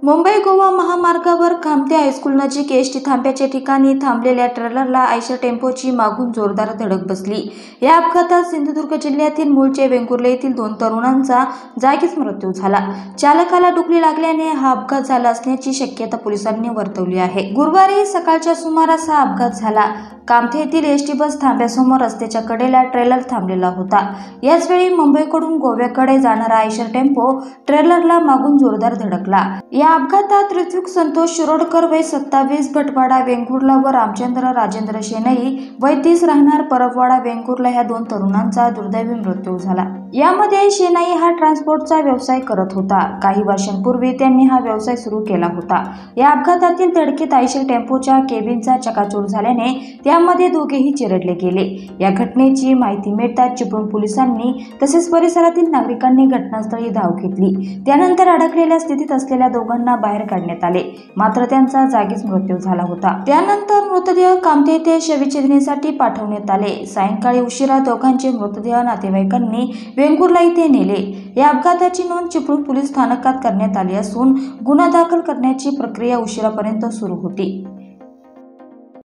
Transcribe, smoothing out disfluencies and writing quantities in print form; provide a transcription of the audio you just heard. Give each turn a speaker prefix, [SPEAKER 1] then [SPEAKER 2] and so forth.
[SPEAKER 1] मुंबई गोवा महामार्गावर कामथे हायस्कूल नजीक एसटी थांब्याच्या ठिकाणी थांबलेल्या ट्रेलरला आयशर टेम्पोची मागून जोरदार धडक बसली। या अपघातात सिंधुदुर्ग जिल्ह्यातील मूळचे वेंगुर्ले येथील 2 तरुणांचा जागीच मृत्यू झाला। चालकाला डुकली लागल्याने हा अपघात झाला असण्याची शक्यता पोलिसांनी वर्तवली आहे। गुरुवारी सकाळच्या सुमारास हा अपघात झाला। कामथे येथील एसटी बस थांब्यासमोर रस्त्याच्या कडेला ट्रेलर थांबलेला होता। याच वेळी मुंबईकडून गोव्याकडे जाणारा आयशर टेम्पो ट्रेलरला मागून जोरदार धडकला। या अपघातात ऋत्विक संतोष शिरोडकर वय 27 भटवाडा वेंगुर्ला व रामचंद्र राजेंद्र शेनई वय 30 राहणार परबवाडा वेंगुर्ला ह्या 2 तरुणांचा दुर्दैवी मृत्यू झाला। यामध्ये शेनई हा ट्रान्सपोर्टचा व्यवसाय करत होता। काही वर्षांपूर्वी त्यांनी हा व्यवसाय सुरू केला होता। या अपघातातील धडकीत आयशर टेम्पोच्या केबिनचा चकाचूर झाल्याने त्यामध्ये दोघेही चिरडले गेले। या घटनेची माहिती मिळताच चिपळूण पोलिसांनी तसेच परिसरातील नागरिकांनी घटनास्थळी धाव घेतली। त्यानंतर अडकलेल्या स्थितीत असलेल्या दोघांना बाहेर काढण्यात आले, मात्र त्यांचा जागीच मृत्यू झाला होता। त्यानंतर मृतदेह कामथे येथे शवविच्छेदनासाठी पाठवण्यात आले। सायंकाळी उशिरा दोघांचे मृतदेह नातेवाईकांनी वेंगुर्ला येथे नेले। या अपघाताची नोंद चिपळूण पोलीस स्थानकात करण्यात आली असून गुन्हा दाखल करण्याची प्रक्रिया उशिरापर्यंत सुरू होती।